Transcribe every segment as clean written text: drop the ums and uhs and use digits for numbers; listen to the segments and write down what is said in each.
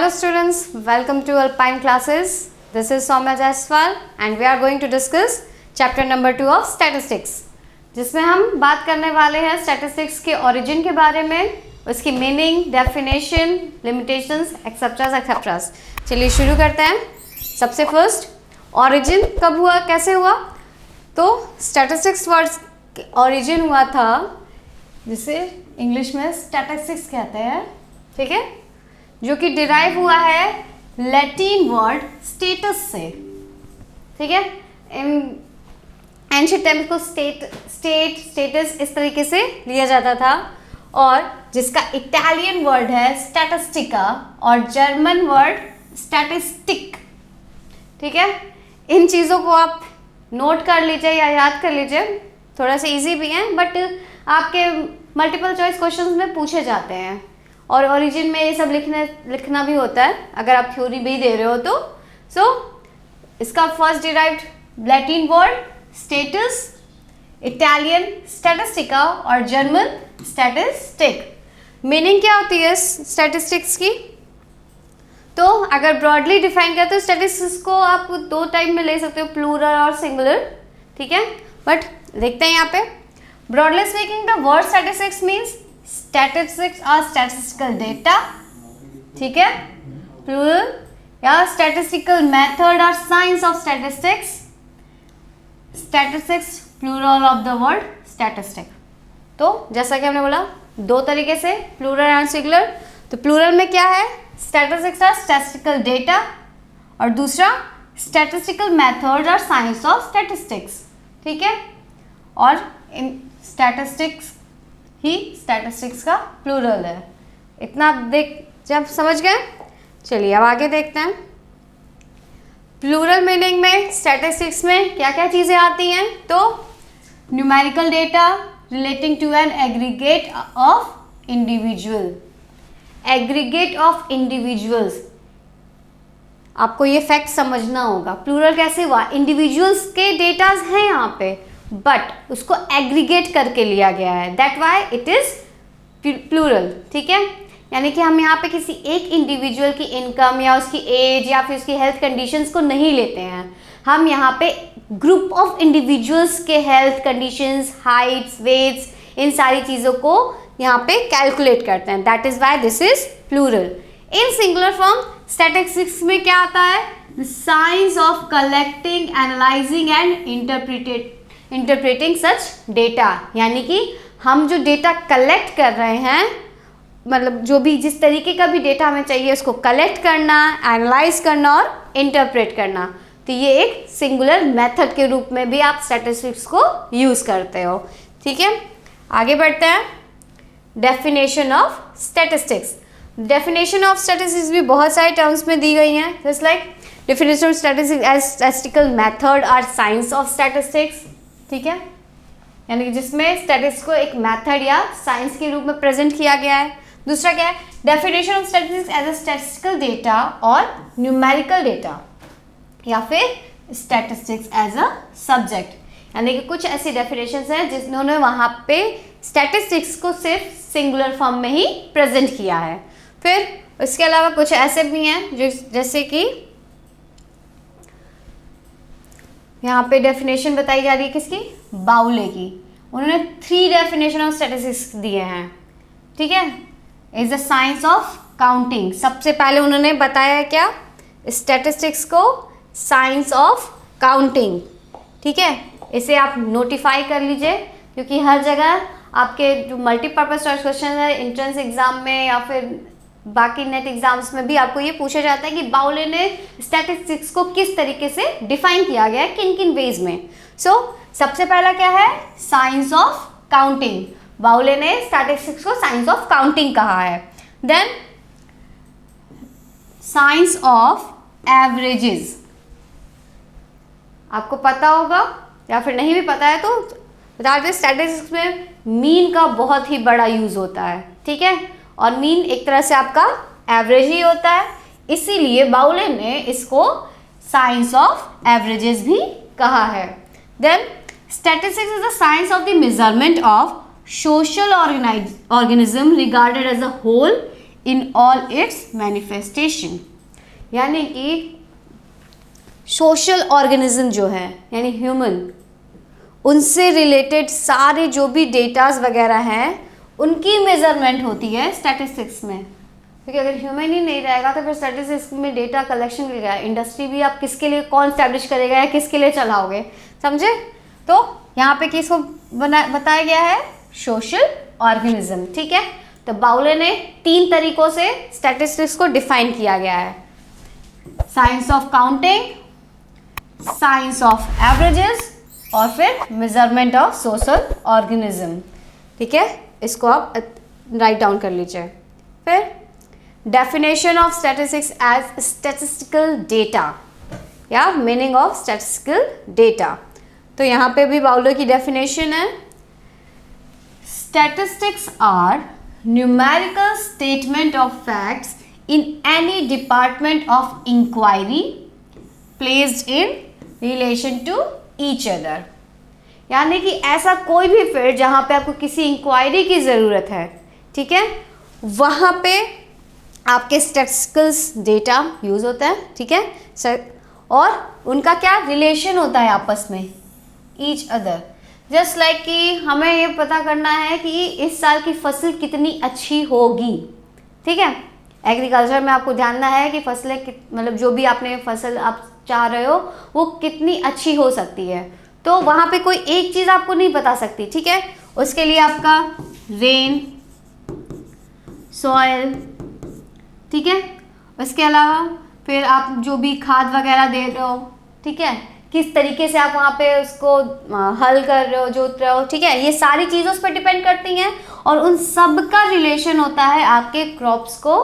Hello students, welcome to Alpine classes. This is Soumya Jaiswal and we are going to discuss chapter number 2 of statistics, जिसमें हम बात करने वाले हैं statistics के origin के बारे में, उसकी meaning, definition, limitations, etc. चलिए शुरू करते हैं. सबसे first, origin कब हुआ, कैसे हुआ? तो statistics वर्ड्स origin हुआ था जिसे इंग्लिश में statistics कहते हैं, ठीक है, जो कि डिराइव हुआ है लैटिन वर्ड स्टेटस से, ठीक है. एंशिएंट टाइम्स को स्टेटस इस तरीके से लिया जाता था, और जिसका इटालियन वर्ड है स्टैटिस्टिका और जर्मन वर्ड स्टैटिस्टिक, ठीक है. इन चीज़ों को आप नोट कर लीजिए या याद कर लीजिए, थोड़ा सा इजी भी है बट आपके मल्टीपल चॉइस क्वेश्चंस में पूछे जाते हैं, और ओरिजिन में ये सब लिखना भी होता है अगर आप थ्योरी भी दे रहे हो तो. सो इसका first derived Latin word status, Italian statistica और जर्मन स्टैटिस्टिक. मीनिंग क्या होती है स्टैटिस्टिक्स की? तो अगर ब्रॉडली डिफाइन करते हो स्टैटिस्टिक्स को आप दो टाइप में ले सकते हो, प्लूरल और सिंगुलर, ठीक है. बट देखते हैं यहाँ पे, broadly speaking the word statistics means statistics are statistical data, ठीक है. प्लूरल या statistical method or science of statistics, statistics plural of the word statistic. तो जैसा कि हमने बोला दो तरीके से, प्लूरल एंड सिंगुलर. तो प्लूरल में क्या है, statistics are statistical data, और दूसरा statistical method और science of statistics, ठीक है. और इन statistics ही स्टैटिस्टिक्स का प्लूरल है. इतना देख जब समझ गए, चलिए अब आगे देखते हैं. प्लूरल मीनिंग में स्टैटिस्टिक्स में क्या क्या चीज़ें आती हैं? तो numerical data relating to an aggregate of individual, aggregate of individuals. आपको ये फैक्ट समझना होगा. प्लूरल कैसे हुआ? इंडिविजुअल्स के डेटाज हैं यहाँ पे, बट उसको एग्रीगेट करके लिया गया है, that why it is plural, ठीक है. यानी कि हम यहाँ पे किसी एक इंडिविजुअल की इनकम या उसकी एज या फिर उसकी हेल्थ कंडीशंस को नहीं लेते हैं. हम यहाँ पे ग्रुप ऑफ इंडिविजुअल्स के हेल्थ कंडीशंस, हाइट्स, वेट्स, इन सारी चीज़ों को यहाँ पे कैलकुलेट करते हैं, that is why this is plural. In singular form statistics में क्या आता है? The science of collecting, analysing and interpreting such data. यानी कि हम जो डेटा कलेक्ट कर रहे हैं, मतलब जो भी जिस तरीके का भी डेटा हमें चाहिए उसको कलेक्ट करना, एनालाइज करना और इंटरप्रेट करना. तो ये एक सिंगुलर मेथड के रूप में भी आप स्टैटिस्टिक्स को यूज़ करते हो, ठीक है. आगे बढ़ते हैं. Definition of statistics. Definition of statistics भी बहुत सारे टर्म्स में दी गई हैं, just like definition of statistics as statistical method और साइंस ऑफ स्टैटिस्टिक्स, ठीक है. यानी कि जिसमें स्टैटिस्टिक्स को एक मेथड या साइंस के रूप में प्रेजेंट किया गया है. दूसरा क्या है? Definition of statistics as a statistical data और न्यूमेरिकल डेटा, या फिर स्टैटिस्टिक्स एज अ सब्जेक्ट. यानी कि कुछ ऐसी डेफिनेशंस हैं जिन्होंने वहाँ पे स्टैटिस्टिक्स को सिर्फ सिंगुलर फॉर्म में ही प्रेजेंट किया है. फिर उसके अलावा कुछ ऐसे भी हैं जो जैसे कि यहाँ पे डेफिनेशन बताई जा रही है किसकी? बाउले की. उन्होंने 3 डेफिनेशन ऑफ स्टैटिस्टिक्स दिए हैं, ठीक है. Is the science of counting. सबसे पहले उन्होंने बताया क्या? स्टैटिस्टिक्स को साइंस ऑफ काउंटिंग, ठीक है. इसे आप नोटिफाई कर लीजिए, क्योंकि हर जगह आपके जो मल्टीपर्पज चॉइस क्वेश्चन है एंट्रेंस एग्जाम में या फिर बाकी नेट एग्जाम्स में भी आपको ये पूछा जाता है कि बाउले ने स्टैटिस्टिक्स को किस तरीके से डिफाइन किया गया है, किन किन वेज में. सो सबसे पहला क्या है? Science of counting. बाउले ने स्टैटिस्टिक्स को साइंस ऑफ काउंटिंग कहा है. Then science of averages. आपको पता होगा या फिर नहीं भी पता है तो बता दें, स्टैटिस्टिक्स में मीन का बहुत ही बड़ा यूज होता है, ठीक है. और मीन एक तरह से आपका एवरेज ही होता है, इसीलिए बाउले ने इसको साइंस ऑफ एवरेजेस भी कहा है. Then statistics is the science of the measurement of social organism regarded as a whole in all its manifestation, यानी कि सोशल ऑर्गेनिज्म जो है यानी ह्यूमन, उनसे रिलेटेड सारे जो भी डेटाज वगैरह हैं उनकी मेजरमेंट होती है स्टैटिस्टिक्स में, क्योंकि अगर ह्यूमन ही नहीं रहेगा तो फिर स्टैटिस्टिक्स में डेटा कलेक्शन भी रहेगा, इंडस्ट्री भी आप किसके लिए कौन स्टैब्लिश करेगा या किसके लिए चलाओगे, समझे। तो यहाँ पे किसको बताया गया है, सोशल ऑर्गेनिज्म, ठीक है। तो बाउले ने 3 तरीकों से स्टैटिस्टिक्स को डिफाइन किया गया है, science of counting, science of averages और फिर मेजरमेंट ऑफ सोशल ऑर्गेनिज्म, ठीक है। इसको आप राइट डाउन कर लीजिए। फिर definition of statistics as statistical data या मीनिंग ऑफ स्टैटिस्टिकल डेटा, तो यहाँ पे भी बाउलो की डेफिनेशन है, statistics are numerical statement of facts in any department of inquiry placed in relation to each other, यानी कि ऐसा कोई भी फील्ड जहाँ पे आपको किसी इंक्वायरी की ज़रूरत है, ठीक है, वहाँ पे आपके स्टैटिस्टिकल्स डेटा यूज़ होता है, ठीक है सर, और उनका क्या रिलेशन होता है आपस में, ईच अदर। जस्ट लाइक कि हमें ये पता करना है कि इस साल की फसल कितनी अच्छी होगी, ठीक है। एग्रीकल्चर में आपको जानना है कि फसलें मतलब जो भी आपने फसल आप चाह रहे हो वो कितनी अच्छी हो सकती है, तो वहाँ पे कोई एक चीज़ आपको नहीं बता सकती, ठीक है। उसके लिए आपका रेन, सॉइल, ठीक है, उसके अलावा फिर आप जो भी खाद वगैरह दे रहे हो, ठीक है, किस तरीके से आप वहाँ पे उसको हल कर रहे हो, जोत रहे हो, ठीक है, ये सारी चीज़ें उस पर डिपेंड करती हैं और उन सब का रिलेशन होता है आपके क्रॉप्स को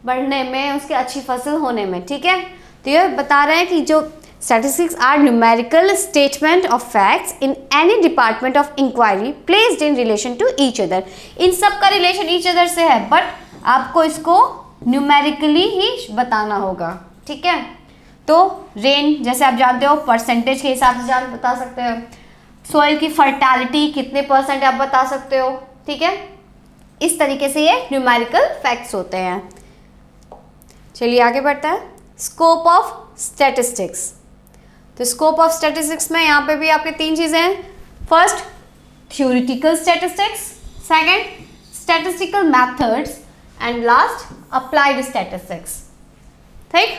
बढ़ने में, उसकी अच्छी फसल होने में, ठीक है। तो ये बता रहे हैं कि जो statistics are numerical statement of facts in any department of inquiry placed in relation to each other, इन सब का रिलेशन ईच अदर से है, बट आपको इसको न्यूमेरिकली ही बताना होगा, ठीक है। तो रेन जैसे आप जानते हो परसेंटेज के हिसाब से बता सकते हो, सॉइल की फर्टैलिटी कितने % आप बता सकते हो, ठीक है। इस तरीके से ये न्यूमेरिकल फैक्ट्स होते हैं। चलिए आगे बढ़ते हैं, स्कोप ऑफ स्टैटिस्टिक्स। तो स्कोप ऑफ स्टैटिस्टिक्स में यहाँ पे भी आपके 3 चीज़ें हैं, first theoretical statistics, second statistical methods and last applied statistics, ठीक।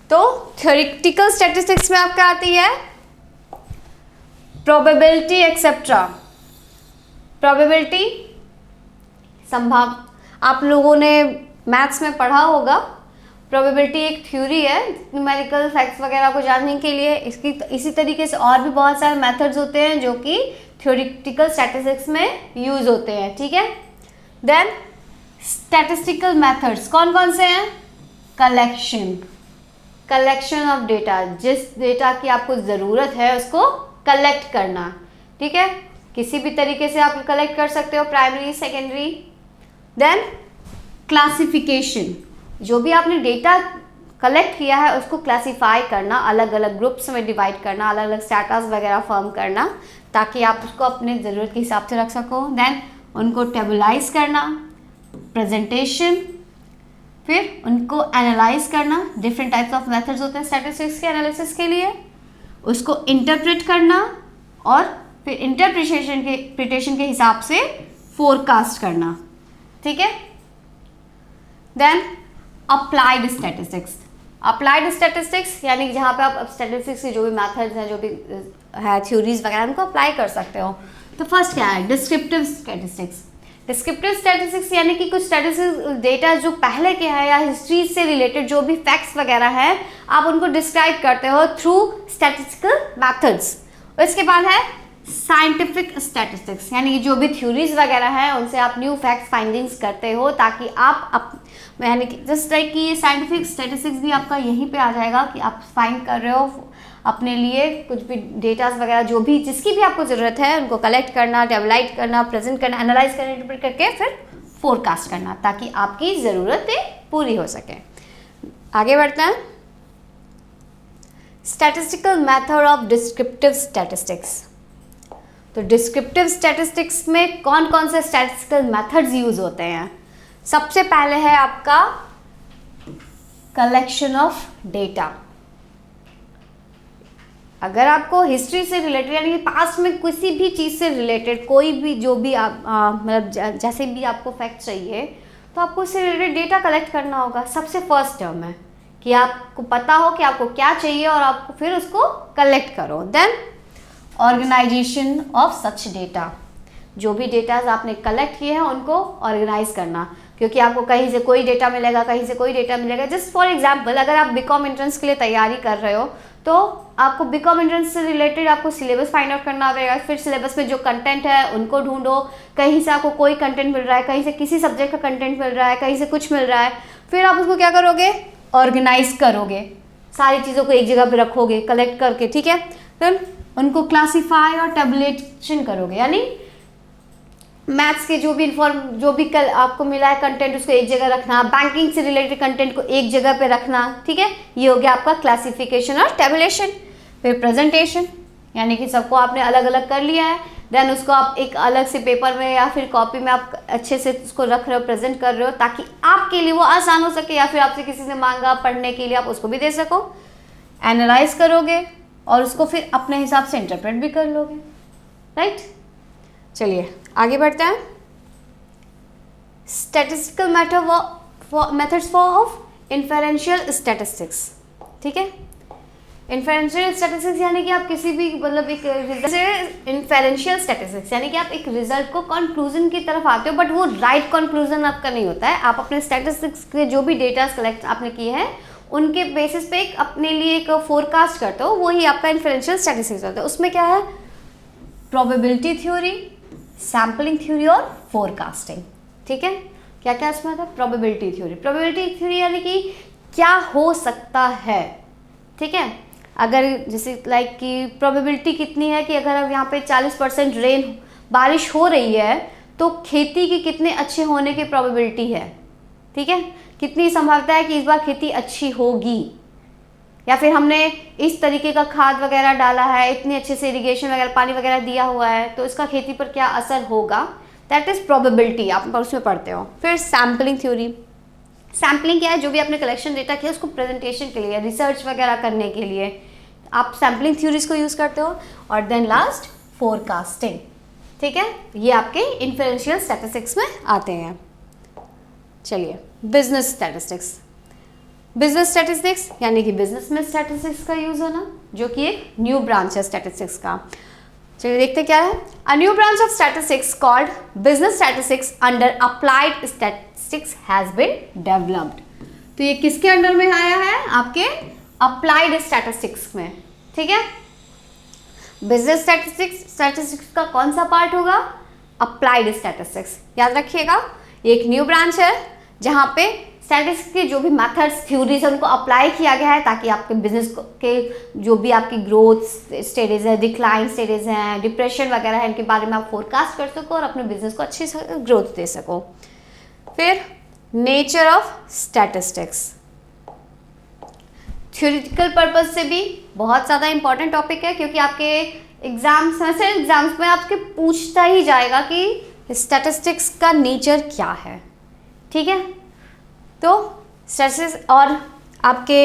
तो थ्योरेटिकल स्टैटिस्टिक्स में आपका आती है प्रोबेबिलिटी एक्सेट्रा, प्रोबेबिलिटी संभाव, आप लोगों ने मैथ्स में पढ़ा होगा, प्रोबेबिलिटी एक थ्योरी है न्यूमेरिकल फैक्ट्स वगैरह को जानने के लिए, इसकी इसी तरीके से और भी बहुत सारे मेथड्स होते हैं जो कि थ्योरेटिकल स्टैटिस्टिक्स में यूज होते हैं, ठीक है। देन स्टैटिस्टिकल मेथड्स कौन कौन से हैं, कलेक्शन ऑफ डेटा, जिस डेटा की आपको ज़रूरत है उसको कलेक्ट करना, ठीक है, किसी भी तरीके से आप कलेक्ट कर सकते हो, प्राइमरी सेकेंडरी। देन क्लासिफिकेशन, जो भी आपने डेटा कलेक्ट किया है उसको क्लासीफाई करना, अलग अलग ग्रुप्स में डिवाइड करना, अलग अलग स्टेटस वगैरह फॉर्म करना ताकि आप उसको अपने ज़रूरत के हिसाब से रख सको। देन उनको टेबलाइज करना, प्रेजेंटेशन, फिर उनको एनालाइज करना, डिफरेंट टाइप्स ऑफ मेथड्स होते हैं स्टैटिस्टिक्स के एनालिसिस के लिए, उसको इंटरप्रेट करना और फिर इंटरप्रिटेशन के हिसाब से फोरकास्ट करना, ठीक है। Then applied statistics, applied statistics यानी कि जहाँ पे आप स्टैटिस्टिक्स के जो भी मेथड्स हैं, जो भी है थ्योरीज वगैरह, उनको अप्लाई कर सकते हो। तो फर्स्ट क्या है, डिस्क्रिप्टिव स्टैटिस्टिक्स। डिस्क्रिप्टिव स्टैटिस्टिक्स यानी कि कुछ स्टैटिस्टिक्स डेटा जो पहले के है या हिस्ट्री से रिलेटेड जो भी फैक्ट्स वगैरह हैं, आप उनको डिस्क्राइब करते हो थ्रू स्टैटिस्टिकल मेथड्स। इसके बाद है साइंटिफिक स्टैटिस्टिक्स, यानी कि जो भी थ्योरीज वगैरह हैं उनसे आप न्यू फैक्ट्स फाइंडिंग्स करते हो ताकि आप यानी कि जस्ट लाइक कि ये साइंटिफिक स्टैटिस्टिक्स भी आपका यहीं पे आ जाएगा कि आप फाइंड कर रहे हो अपने लिए कुछ भी डेटास वगैरह जो भी जिसकी भी आपको ज़रूरत है उनको कलेक्ट करना, टेबलाइट करना, प्रेजेंट करना, एनालाइज करना, इंटरप्रेट करके फिर फोरकास्ट करना ताकि आपकी ज़रूरतें पूरी हो सके। आगे बढ़ते हैं, statistical method of descriptive statistics. तो डिस्क्रिप्टिव स्टैटिस्टिक्स में कौन कौन से स्टैटिस्टिकल मेथड्स यूज होते हैं? सबसे पहले है आपका कलेक्शन ऑफ डेटा। अगर आपको हिस्ट्री से रिलेटेड यानी कि पास्ट में किसी भी चीज़ से रिलेटेड कोई भी जो भी आप मतलब जैसे भी आपको फैक्ट चाहिए तो आपको उससे रिलेटेड डेटा कलेक्ट करना होगा। सबसे फर्स्ट टर्म है कि आपको पता हो कि आपको क्या चाहिए और आपको फिर उसको कलेक्ट करो। Then organisation of such data, जो भी डेटाज आपने कलेक्ट किए हैं उनको ऑर्गेनाइज करना, क्योंकि आपको कहीं से कोई डेटा मिलेगा, कहीं से कोई डेटा मिलेगा। जस्ट फॉर एग्जांपल, अगर आप बीकॉम एंट्रेंस के लिए तैयारी कर रहे हो तो आपको बीकॉम एंट्रेंस से रिलेटेड आपको सिलेबस फाइंड आउट करना पड़ेगा। फिर सिलेबस में जो कंटेंट है उनको ढूंढो, कहीं से आपको कोई कंटेंट मिल रहा है, कहीं से किसी सब्जेक्ट का कंटेंट मिल रहा है, कहीं से कुछ मिल रहा है, फिर आप उसको क्या करोगे, ऑर्गेनाइज करोगे, सारी चीज़ों को एक जगह पे रखोगे कलेक्ट करके, ठीक है। फिर उनको क्लासीफाई और टेबुलेशन करोगे, यानी मैथ्स के जो भी कल आपको मिला है कंटेंट उसको एक जगह रखना, बैंकिंग से रिलेटेड कंटेंट को एक जगह पे रखना, ठीक है। ये हो गया आपका क्लासिफिकेशन और टेबुलेशन। फिर प्रेजेंटेशन, यानी कि सबको आपने अलग अलग कर लिया है, देन उसको आप एक अलग से पेपर में या फिर कॉपी में आप अच्छे से उसको रख रहे हो, प्रेजेंट कर रहे हो, ताकि आपके लिए वो आसान हो सके, या फिर आपसे किसी ने मांगा पढ़ने के लिए आप उसको भी दे सको। एनालाइज करोगे और उसको फिर अपने हिसाब से इंटरप्रेट भी कर लोगे, राइट। चलिए आगे बढ़ते हैं। स्टैटिस्टिकल मेथड्स ऑफ इन्फेरेंशियल स्टैटिस्टिक्स, ठीक है। इन्फेरेंशियल स्टैटिस्टिक्स यानी कि आप किसी भी मतलब एक इन्फेरेंशियल स्टैटिस्टिक्स यानी कि आप एक रिजल्ट को कंक्लूजन की तरफ आते हो, बट वो राइट कंक्लूजन आपका नहीं होता है। आप अपने स्टैटिस्टिक्स के जो भी डेटा कलेक्ट आपने किए हैं उनके बेसिस पे एक अपने लिए एक फोरकास्ट करते हो, वही आपका इन्फेरेंशियल स्टैटिस्टिक्स होता है। उसमें क्या है, प्रोबेबिलिटी थ्योरी, सैम्पलिंग थ्योरी और फोरकास्टिंग, ठीक है। क्या क्या इसमें आता है, प्रोबेबिलिटी थ्योरी। प्रोबेबिलिटी थ्योरी यानी कि क्या हो सकता है, ठीक है। अगर जैसे लाइक कि प्रोबेबिलिटी कितनी है कि अगर अब यहाँ पे 40% रेन बारिश हो रही है तो खेती की कितने अच्छे होने की प्रोबेबिलिटी है, ठीक है। कितनी संभावना है कि इस बार खेती अच्छी होगी, या फिर हमने इस तरीके का खाद वगैरह डाला है, इतनी अच्छे से इरिगेशन वगैरह पानी वगैरह दिया हुआ है, तो इसका खेती पर क्या असर होगा, दैट इज प्रोबेबिलिटी, आप उसमें पढ़ते हो। फिर सैम्पलिंग थ्योरी। सैम्पलिंग क्या है, जो भी आपने कलेक्शन डेटा किया उसको प्रेजेंटेशन के लिए, रिसर्च वगैरह करने के लिए आप सैम्पलिंग थ्योरीज को यूज़ करते हो। और देन लास्ट फोरकास्टिंग, ठीक है। ये आपके इन्फेरेंशियल स्टैटिस्टिक्स में आते हैं। चलिए बिजनेस स्टैटिस्टिक्स। बिजनेस स्टैटिस्टिक्स यानी कि बिजनेस में स्टैटिस्टिक्स का यूज होना, जो कि एक न्यू ब्रांच है स्टैटिस्टिक्स का। चलिए देखते क्या है। A new branch of statistics called business statistics under applied statistics has been developed. तो ये किसके अंडर में आया है, आपके अप्लाइड स्टैटिस्टिक्स में, ठीक है। बिजनेस स्टैटिस्टिक्स का कौन सा पार्ट होगा, अप्लाइड स्टैटिस्टिक्स। याद रखिएगा एक न्यू ब्रांच है जहाँ पे स्टैटिस्टिक्स के जो भी मेथड्स थ्योरीज है उनको अप्लाई किया गया है, ताकि आपके बिजनेस के जो भी आपकी ग्रोथ स्टेजेस है, डिक्लाइन स्टेजेस हैं, डिप्रेशन वगैरह है, इनके बारे में आप फोरकास्ट कर सको और अपने बिजनेस को अच्छी ग्रोथ दे सको। फिर nature of statistics, theoretical purpose से भी बहुत ज़्यादा इंपॉर्टेंट टॉपिक है, क्योंकि आपके एग्जाम्स में आपके पूछता ही जाएगा कि स्टैटिस्टिक्स का नेचर क्या है, ठीक है। तो स्टैटिस्टिक्स और आपके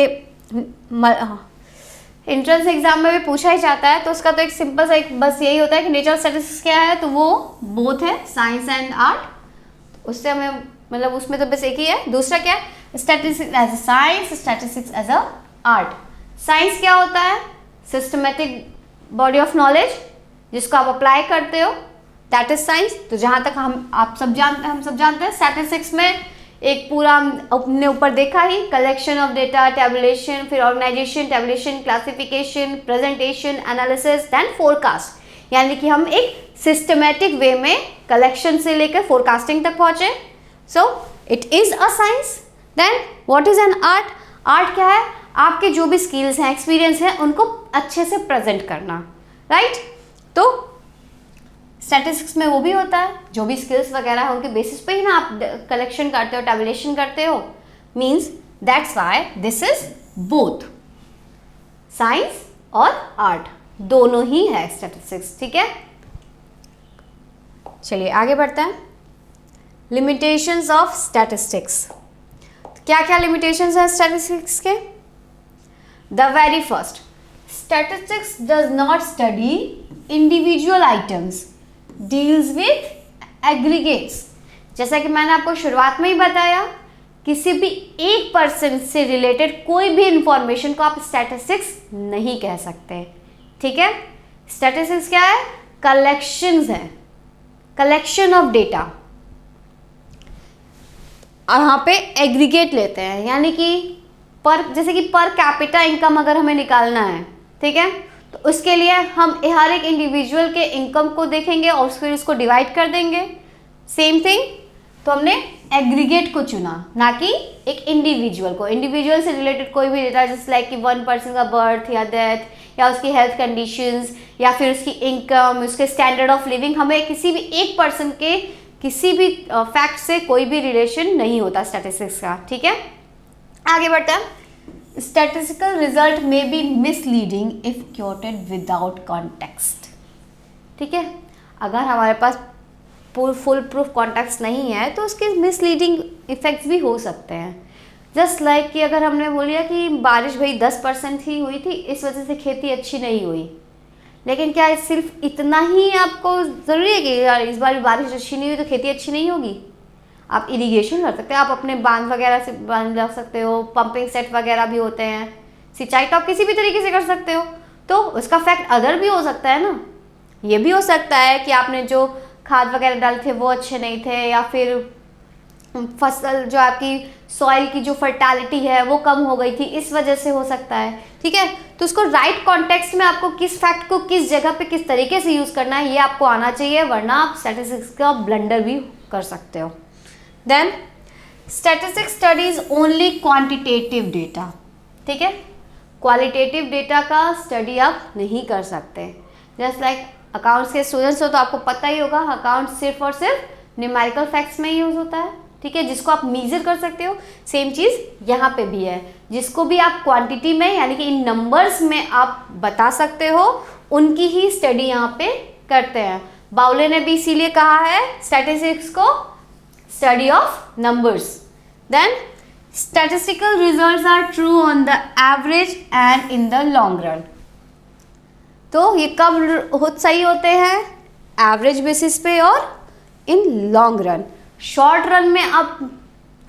एंट्रेंस एग्जाम में भी पूछा ही जाता है, तो उसका तो एक सिंपल सा एक बस यही होता है कि नेचर ऑफ स्टैटिस्टिक्स क्या है, तो वो बोथ है साइंस एंड आर्ट। उससे हमें मतलब उसमें तो बस एक ही है। दूसरा क्या है, statistics as a science, statistics as a art. Science क्या होता है, सिस्टमेटिक बॉडी ऑफ नॉलेज जिसको आप अप्लाई करते हो, दैट इज साइंस। तो जहाँ तक हम सब जानते हैं स्टैटिस्टिक्स में एक पूरा अपने ऊपर देखा ही, कलेक्शन ऑफ डेटा, टेबुलेशन, फिर organisation, tabulation, classification, presentation, analysis, then forecast. यानी कि हम एक सिस्टमेटिक वे में कलेक्शन से लेकर फोरकास्टिंग तक पहुंचे। So it is a science. Then what is an art. Art क्या है, आपके जो भी स्किल्स हैं, एक्सपीरियंस है, उनको अच्छे से प्रेजेंट करना, राइट। तो स्टैटिस्टिक्स में वो भी होता है, जो भी स्किल्स वगैरह है उनके बेसिस पे ही ना आप कलेक्शन करते हो, टेबुलेशन करते हो। Means that's why this is both science और आर्ट, दोनों ही है स्टैटिस्टिक्स, ठीक है। चलिए आगे बढ़ते हैं। Limitations of statistics. क्या क्या लिमिटेशंस हैं स्टैटिस्टिक्स के? The very first, statistics does not study individual items, deals with aggregates. जैसा कि मैंने आपको शुरुआत में ही बताया, किसी भी एक पर्सन से रिलेटेड कोई भी इंफॉर्मेशन को आप स्टैटिस्टिक्स नहीं कह सकते, ठीक है। स्टैटिस्टिक्स क्या है? कलेक्शंस है, कलेक्शन ऑफ डेटा। और यहाँ पे एग्रीगेट लेते हैं, यानी कि जैसे कि पर कैपिटा इनकम अगर हमें निकालना है, ठीक है, तो उसके लिए हम हर एक इंडिविजुअल के इनकम को देखेंगे और फिर उसको डिवाइड कर देंगे। सेम थिंग, तो हमने एग्रीगेट को चुना, ना कि एक इंडिविजुअल को। इंडिविजुअल से रिलेटेड कोई भी डेटा, जैसे लाइक कि वन पर्सन का बर्थ या डेथ या उसकी हेल्थ कंडीशंस या फिर उसकी इनकम, उसके स्टैंडर्ड ऑफ लिविंग, हमें किसी भी एक पर्सन के किसी भी फैक्ट से कोई भी रिलेशन नहीं होता स्टैटिस्टिक्स का, ठीक है। आगे बढ़ते हैं। स्टैटिस्टिकल रिजल्ट में be misleading if quoted without context, ठीक है। अगर हमारे पास फुल प्रूफ कॉन्टेक्स्ट नहीं है तो उसके मिसलीडिंग इफेक्ट्स भी हो सकते हैं। जस्ट लाइक कि अगर हमने बोलिया कि बारिश भाई 10% ही हुई थी, इस वजह से खेती अच्छी नहीं हुई, लेकिन क्या सिर्फ इतना ही आपको ज़रूरी है कि यार इस बार बारिश अच्छी नहीं हुई तो खेती अच्छी नहीं होगी? आप इरिगेशन कर सकते हो, आप अपने बांध वगैरह से बांध रख सकते हो, पंपिंग सेट वगैरह भी होते हैं, सिंचाई तो आप किसी भी तरीके से कर सकते हो, तो उसका फैक्ट अदर भी हो सकता है ना। ये भी हो सकता है कि आपने जो खाद वगैरह डाले थे वो अच्छे नहीं थे, या फिर फसल जो आपकी सॉइल की जो फर्टिलिटी है वो कम हो गई थी, इस वजह से हो सकता है, ठीक है। तो उसको राइट कॉन्टेक्स्ट में आपको किस फैक्ट को किस जगह पे किस तरीके से यूज़ करना है ये आपको आना चाहिए, वरना आप स्टैटिस्टिक्स का ब्लंडर भी कर सकते हो। Then statistics studies only quantitative data, ठीक है। क्वालिटेटिव डेटा का स्टडी आप नहीं कर सकते। जस्ट लाइक अकाउंट्स के स्टूडेंट्स हो तो आपको पता ही होगा, अकाउंट सिर्फ और सिर्फ न्यूमेरिकल फैक्ट्स में यूज़ होता है, ठीक है, जिसको आप मेजर कर सकते हो। सेम चीज़ यहाँ पे भी है, जिसको भी आप क्वांटिटी में यानी कि इन नंबर्स में आप बता सकते हो, उनकी ही स्टडी यहाँ पे करते हैं। बाउले ने भी इसीलिए कहा है स्टैटिस्टिक्स को study of numbers. Then statistical results are true on the average and in the long run. तो ये कब सही होते हैं? एवरेज बेसिस पे और in long run. Short run में आप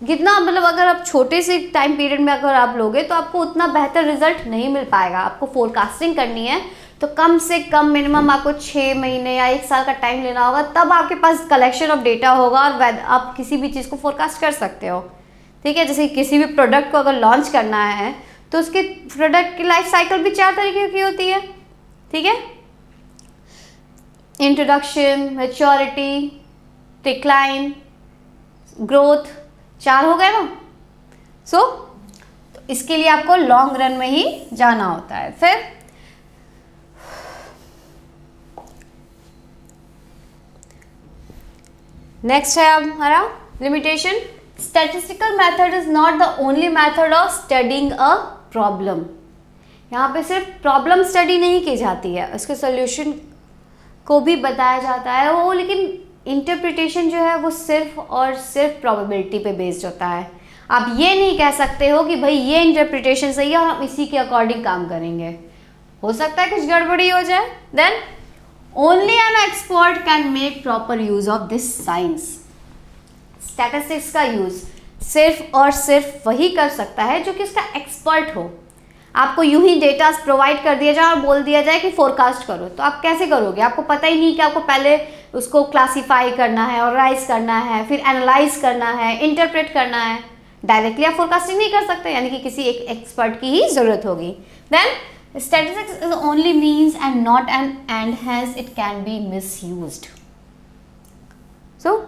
कितना मतलब अगर आप छोटे से टाइम पीरियड में अगर आप लोगे तो आपको उतना बेहतर रिजल्ट नहीं मिल पाएगा। आपको फोरकास्टिंग करनी है तो कम से कम मिनिमम आपको 6 महीने या 1 साल का टाइम लेना होगा, तब आपके पास कलेक्शन ऑफ डेटा होगा और आप किसी भी चीज़ को फोरकास्ट कर सकते हो, ठीक है। जैसे किसी भी प्रोडक्ट को अगर लॉन्च करना है तो उसके प्रोडक्ट की लाइफ साइकिल भी 4 तरीके की होती है, ठीक है। इंट्रोडक्शन, मैच्योरिटी, डिक्लाइन, ग्रोथ, 4 हो गए ना। तो इसके लिए आपको लॉन्ग रन में ही जाना होता है। फिर नेक्स्ट है हमारा limitation. Statistical method is not the only method of studying a problem. यहाँ पे सिर्फ प्रॉब्लम स्टडी नहीं की जाती है, उसके सोल्यूशन को भी बताया जाता है वो, लेकिन इंटरप्रिटेशन जो है वो सिर्फ और सिर्फ प्रोबेबिलिटी पे बेस्ड होता है। आप ये नहीं कह सकते हो कि भाई ये इंटरप्रिटेशन सही है और हम इसी के अकॉर्डिंग काम करेंगे, हो सकता है कुछ गड़बड़ी हो जाए। Then only an expert can make proper use of this science. Statistics का यूज सिर्फ और सिर्फ वही कर सकता है जो कि उसका एक्सपर्ट हो। आपको यूं ही डेटा प्रोवाइड कर दिया जाए और बोल दिया जाए कि फोरकास्ट करो, तो आप कैसे करोगे? आपको पता ही नहीं कि आपको पहले उसको क्लासीफाई करना है, ऑर्गेनाइज करना है, फिर एनालाइज करना है, इंटरप्रेट करना है। डायरेक्टली आप फोरकास्टिंग नहीं कर सकते, यानी कि किसी एक एक्सपर्ट की ही जरूरत होगी। Then statistics is only means and not an end, has it can be misused. So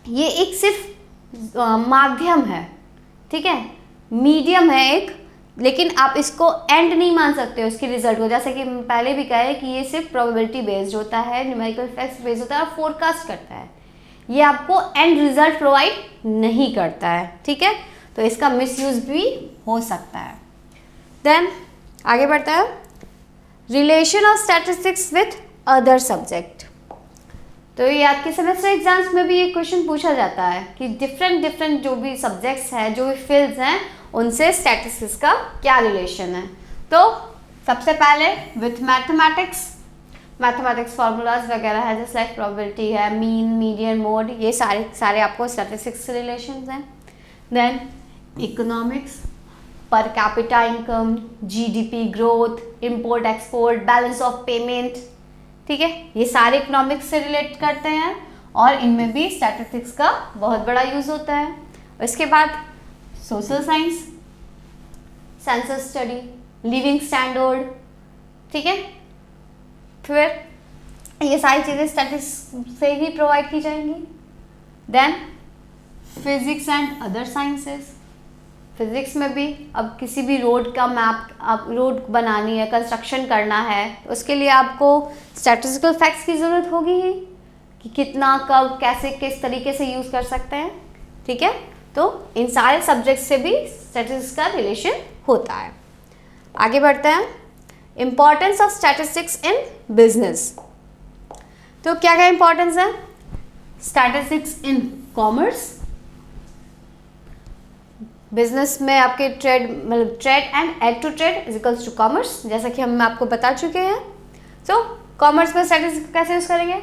ये एक सिर्फ माध्यम है, ठीक है, मीडियम है एक, लेकिन आप इसको एंड नहीं मान सकते हो इसके रिजल्ट को। जैसे कि पहले भी कहा है कि ये सिर्फ प्रोबेबिलिटी बेस्ड होता है, न्यूमेरिकल फैक्ट्स बेस्ड होता है और फोरकास्ट करता है, ये आपको एंड रिजल्ट प्रोवाइड नहीं करता है, ठीक है। तो इसका मिसयूज भी हो सकता है। देन आगे बढ़ता है relation of statistics with other subject. तो ये आपके सेमेस्टर एग्जाम्स में भी ये क्वेश्चन पूछा जाता है कि डिफरेंट जो भी सब्जेक्ट्स हैं, जो भी फील्ड्स हैं, उनसे स्टैटिस्टिक्स का क्या रिलेशन है। तो सबसे पहले विथ मैथमेटिक्स फार्मूलाज वगैरह है, जैसे लाइक प्रोबेबिलिटी है, मीन, मीडियन, मोड, ये सारे आपको स्टैटिस्टिक्स से रिलेशन हैं। Then economics, per capita income, GDP growth, import export, balance of payment, ठीक है, ये सारे इकोनॉमिक्स से रिलेट करते हैं और इनमें भी स्टैटिस्टिक्स का बहुत बड़ा यूज होता है। इसके बाद social science, census study, living standard, ठीक है, फिर ये सारी चीज़ें स्टैटिस्टिक्स से ही प्रोवाइड की जाएंगी। Then physics and other sciences, physics में भी अब किसी भी रोड का मैप, आप रोड बनानी है, कंस्ट्रक्शन करना है, तो उसके लिए आपको स्टैटिस्टिकल फैक्ट्स की ज़रूरत होगी ही कि कितना, कब, कैसे, किस तरीके से यूज़ कर सकते हैं, ठीक है। तो इन सारे सब्जेक्ट से भी स्टैटिस्टिक्स का रिलेशन होता है। आगे बढ़ते हैं, importance of statistics in business. तो क्या क्या इम्पॉर्टेंस है स्टैटिस्टिक्स इन कॉमर्स, बिजनेस में आपके trade and aid to trade is equals to commerce, जैसा कि हम आपको बता चुके हैं। तो कॉमर्स में स्टैटिस्टिक्स कैसे यूज करेंगे,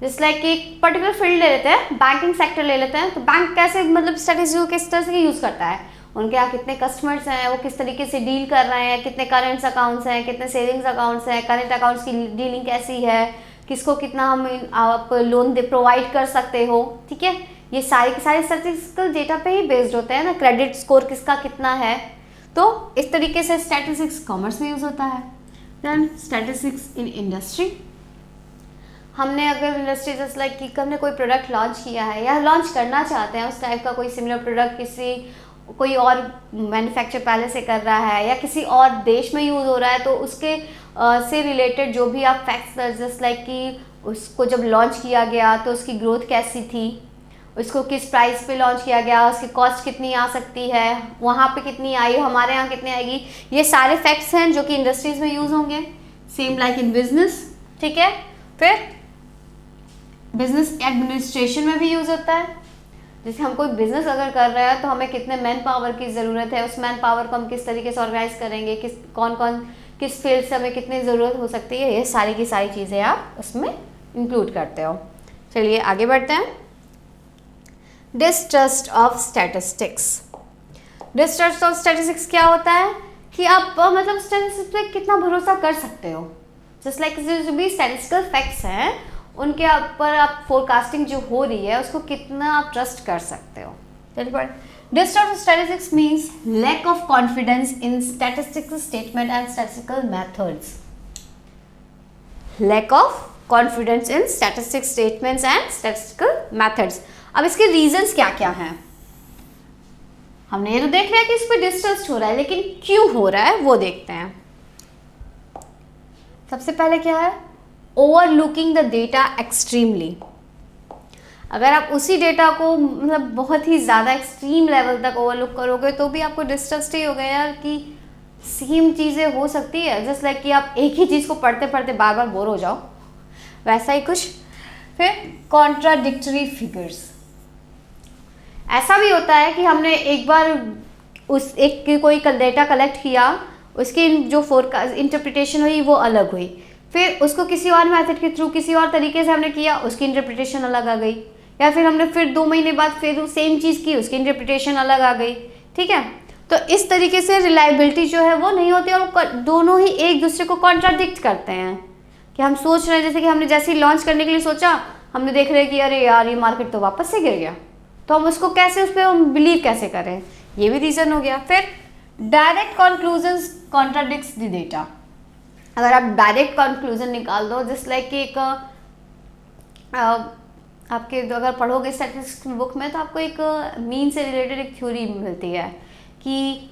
जस्ट लाइक कि एक पर्टिकुलर फील्ड ले लेते हैं, बैंकिंग सेक्टर ले लेते हैं, तो बैंक कैसे स्टैटिस्टिक्स किस तरह से यूज करता है, उनके यहाँ कितने कस्टमर्स हैं, वो किस तरीके से डील कर रहे हैं, कितने करेंट्स अकाउंट्स हैं, कितने सेविंग्स अकाउंट्स हैं, करेंट अकाउंट्स की डीलिंग कैसी है, किसको कितना हम आप लोन प्रोवाइड कर सकते हो, ठीक है। ये सारे के सारे स्टैटिस्टिकल डेटा पे ही बेस्ड होते हैं ना, क्रेडिट स्कोर किसका कितना है, तो इस तरीके से स्टैटिस्टिक्स कॉमर्स में यूज होता है। देन स्टैटिस्टिक्स इन इंडस्ट्री, हमने अगर इंडस्ट्री जस्ट लाइक कि हमने कोई प्रोडक्ट लॉन्च किया है या लॉन्च करना चाहते हैं, उस टाइप का कोई सिमिलर प्रोडक्ट कोई और मैन्युफैक्चर पहले से कर रहा है या किसी और देश में यूज़ हो रहा है, तो उसके से रिलेटेड जो भी आप फैक्ट्स, जस्ट लाइक कि उसको जब लॉन्च किया गया तो उसकी ग्रोथ कैसी थी, उसको किस प्राइस पे लॉन्च किया गया, उसकी कॉस्ट कितनी आ सकती है, वहाँ पे कितनी आई, हमारे यहाँ कितनी आएगी, ये सारे फैक्ट्स हैं जो कि इंडस्ट्रीज में यूज़ होंगे। सेम लाइक इन बिजनेस, ठीक है। फिर बिजनेस एडमिनिस्ट्रेशन में भी यूज़ होता है, जैसे हम कोई बिजनेस अगर कर रहे हैं तो हमें कितने मैन पावर की ज़रूरत है, उस मैन पावर को हम किस तरीके से ऑर्गेनाइज करेंगे, किस फील्ड से हमें कितनी ज़रूरत हो सकती है, ये सारी की सारी चीज़ें आप उसमें इंक्लूड करते हो। चलिए आगे बढ़ते हैं। Distrust of statistics. Distrust of statistics क्या होता है कि आप स्टैटिस्टिक्स पे कितना भरोसा कर सकते हो, जस्ट लाइक जो भी स्टैटिस्टिकल फैक्ट्स हैं उनके ऊपर आप फोरकास्टिंग जो हो रही है उसको कितना आप ट्रस्ट कर सकते हो। चलिए, distrust of statistics means lack of confidence in statistical statement and statistical methods. Lack of confidence in statistic statements and statistical methods. अब इसके रीजंस क्या क्या हैं, हमने ये तो देख लिया कि इस पर डिस्ट्रस्ट हो रहा है, लेकिन क्यों हो रहा है वो देखते हैं। सबसे पहले क्या है, ओवरलुकिंग द डेटा एक्सट्रीमली। अगर आप उसी डेटा को बहुत ही ज़्यादा एक्सट्रीम लेवल तक ओवरलुक करोगे तो भी आपको डिस्ट्रस्ट ही हो गया यार कि सेम चीज़ें हो सकती है, जस्ट लाइक कि आप एक ही चीज़ को पढ़ते पढ़ते बार बार बोर हो जाओ, वैसा ही कुछ। फिर कॉन्ट्राडिक्टरी फिगर्स, ऐसा भी होता है कि हमने एक बार कोई डेटा कलेक्ट किया, उसकी जो फोरकास्ट इंटरप्रिटेशन हुई वो अलग हुई, फिर उसको किसी और मेथड के थ्रू किसी और तरीके से हमने किया, उसकी इंटरप्रिटेशन अलग आ गई, या फिर हमने फिर 2 महीने बाद फिर सेम चीज़ की, उसकी इंटरप्रिटेशन अलग आ गई, ठीक है। तो इस तरीके से रिलायबिलिटी जो है वो नहीं होती और दोनों ही एक दूसरे को कॉन्ट्राडिक्ट करते हैं कि हम सोच रहे हैं, जैसे कि हमने जैसे ही लॉन्च करने के लिए सोचा, हमने देख रहे हैं कि अरे यार ये मार्केट तो वापस से गिर गया, तो हम उसको कैसे, उस पर हम बिलीव कैसे करें, ये भी रीज़न हो गया। फिर direct conclusions contradicts the data. अगर आप डायरेक्ट कंक्लूजन निकाल दो, जस्ट लाइक कि एक आपके अगर पढ़ोगे स्टैटिस्टिक्स बुक में तो आपको एक मीन से रिलेटेड एक थ्योरी मिलती है कि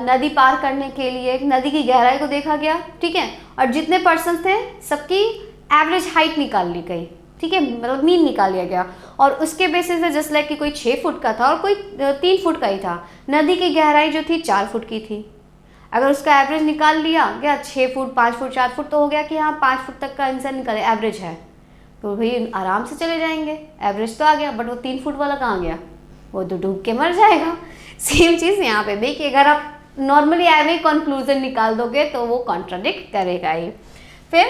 नदी पार करने के लिए एक नदी की गहराई को देखा गया, ठीक है, और जितने पर्सन थे सबकी एवरेज हाइट निकाल ली गई, ठीक है, मीन निकाल लिया गया, और उसके बेसिस पे जस्ट लाइक कि कोई 6 फुट का था और कोई 3 फुट का ही था, नदी की गहराई जो थी 4 फुट की थी। अगर उसका एवरेज निकाल लिया गया 6 फुट 5 फुट 4 फुट, तो हो गया कि हाँ 5 फुट तक का इंसान निकाले एवरेज है, तो भाई आराम से चले जाएंगे, एवरेज तो आ गया, बट वो 3 फुट वाला कहाँ गया, वो तो डूब के मर जाएगा। सेम चीज़ यहाँ पे भी कि अगर आप नॉर्मली ऐवे कंक्लूजन निकाल दोगे तो वो कॉन्ट्राडिक्ट करेगा ही। फिर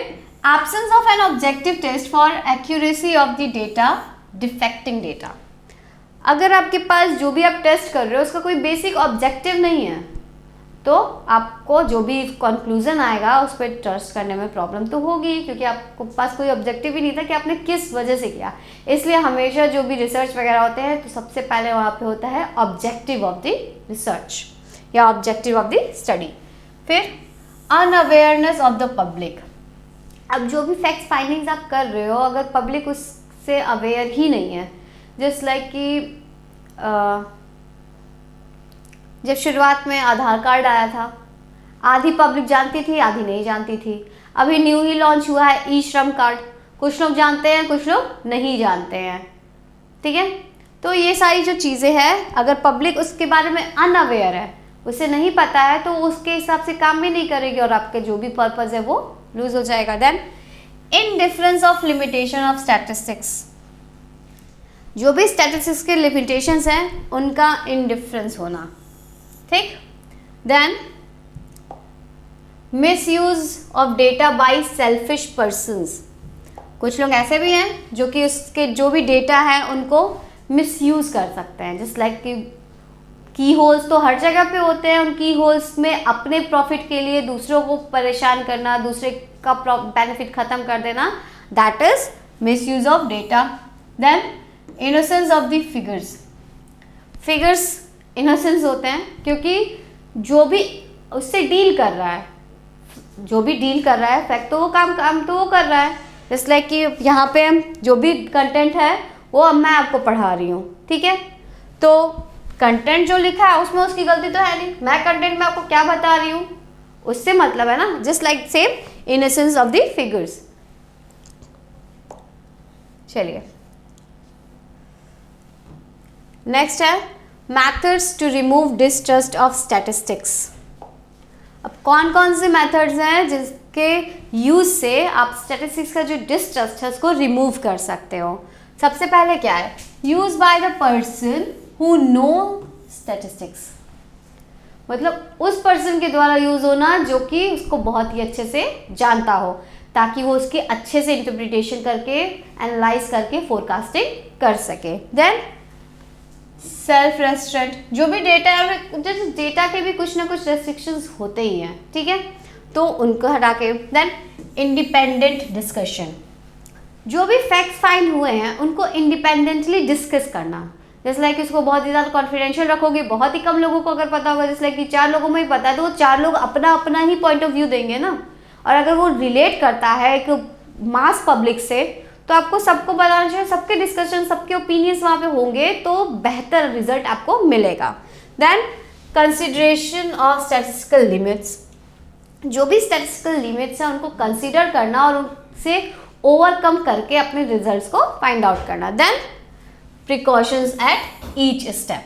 absence of an objective test for accuracy of the data, defecting data. अगर आपके पास जो भी आप टेस्ट कर रहे हो उसका कोई बेसिक ऑब्जेक्टिव नहीं है तो आपको जो भी कंक्लूजन आएगा उस पर ट्रस्ट करने में प्रॉब्लम तो होगी, क्योंकि आपको पास कोई ऑब्जेक्टिव ही नहीं था कि आपने किस वजह से किया। इसलिए हमेशा जो भी रिसर्च वगैरह होते हैं तो सबसे पहले वहाँ पे होता है ऑब्जेक्टिव ऑफ द रिसर्च या ऑब्जेक्टिव ऑफ द स्टडी। फिर अनअवेयरनेस ऑफ द पब्लिक। अब जो भी फैक्ट फाइंडिंग्स आप कर रहे हो अगर पब्लिक उससे अवेयर ही नहीं है, जस्ट लाइक कि जब शुरुआत में आधार कार्ड आया था आधी पब्लिक जानती थी आधी नहीं जानती थी। अभी न्यू ही लॉन्च हुआ है ई श्रम कार्ड, कुछ लोग जानते हैं कुछ लोग नहीं जानते हैं, ठीक है। तो ये सारी जो चीज़ें हैं अगर पब्लिक उसके बारे में अनअवेयर है, उसे नहीं पता है, तो उसके हिसाब से काम भी नहीं करेगी और आपके जो भी पर्पज़ है वो लूज हो जाएगा। Then indifference of limitation of statistics. जो भी स्टैटिस्टिक्स के लिमिटेशंस हैं उनका इनडिफरेंस होना, ठीक। Then misuse of data by selfish persons. कुछ लोग ऐसे भी हैं जो कि उसके जो भी डेटा है उनको मिसयूज कर सकते हैं, जस्ट लाइक कि की होल्स तो हर जगह पे होते हैं, उन की होल्स में अपने प्रॉफिट के लिए दूसरों को परेशान करना, दूसरे का बेनिफिट ख़त्म कर देना, that is misuse of data. Then innocence of the figures. Figures innocence होते हैं क्योंकि जो भी उससे डील कर रहा है, जो भी डील कर रहा है फैक्ट तो वो काम तो वो कर रहा है। जस्ट लाइक कि यहाँ पे जो भी कंटेंट है वो अब मैं आपको पढ़ा रही हूँ, ठीक है। तो कंटेंट जो लिखा है उसमें उसकी गलती तो है नहीं, मैं कंटेंट में आपको क्या बता रही हूँ उससे मतलब है ना। Just like same innocence of the figures. चलिए नेक्स्ट है methods to remove distrust of statistics. अब कौन कौन से मेथड्स हैं जिसके यूज से आप स्टैटिस्टिक्स का जो डिस्ट्रस्ट है उसको रिमूव कर सकते हो। सबसे पहले क्या है, use by the person who know statistics, मतलब उस पर्सन के द्वारा यूज होना जो कि उसको बहुत ही अच्छे से जानता हो, ताकि वो उसके अच्छे से इंटरप्रिटेशन करके एनालाइज करके फोरकास्टिंग कर सके। Then self restraint. जो भी डेटा है, जैसे डेटा के भी कुछ ना कुछ रेस्ट्रिक्शंस होते ही हैं, ठीक है, तो उनको हटा के। Then independent discussion. जो भी फैक्ट्स फाइंड हुए हैं उनको इंडिपेंडेंटली डिस्कस करना। जैसे लाइक इसको बहुत ही ज़्यादा कॉन्फिडेंशियल रखोगे, बहुत ही कम लोगों को अगर पता होगा, जैसे लाइक कि 4 लोगों में ही पता है तो वो 4 लोग अपना अपना ही पॉइंट ऑफ व्यू देंगे ना। और अगर वो रिलेट करता है एक मास पब्लिक से तो आपको सबको बताना चाहिए, सबके डिस्कशन सबके ओपिनियंस वहाँ पे होंगे तो बेहतर रिजल्ट आपको मिलेगा। Then consideration of statistical limits. जो भी स्टैटिस्टिकल लिमिट्स हैं उनको कंसिडर करना और उनसे ओवरकम करके अपने रिजल्ट्स को फाइंड आउट करना। Then precautions at each step,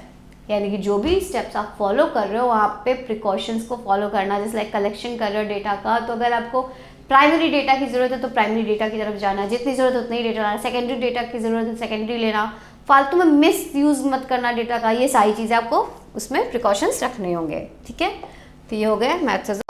यानी कि जो भी स्टेप्स आप फॉलो कर रहे हो वहाँ पे प्रिकॉशंस को फॉलो करना। जैसे लाइक कलेक्शन कर रहे हो डेटा का, तो अगर आपको प्राइमरी डेटा की ज़रूरत है तो प्राइमरी डेटा की तरफ जाना, जितनी ज़रूरत है उतनी ही डेटा लेना, सेकेंडरी डेटा की ज़रूरत है सेकेंडरी लेना, फालतू में मिस यूज़ मत करना डेटा का। ये सारी चीज़ें आपको उसमें प्रिकॉशंस रखने होंगे, ठीक है। तो ये हो गए मैथड्स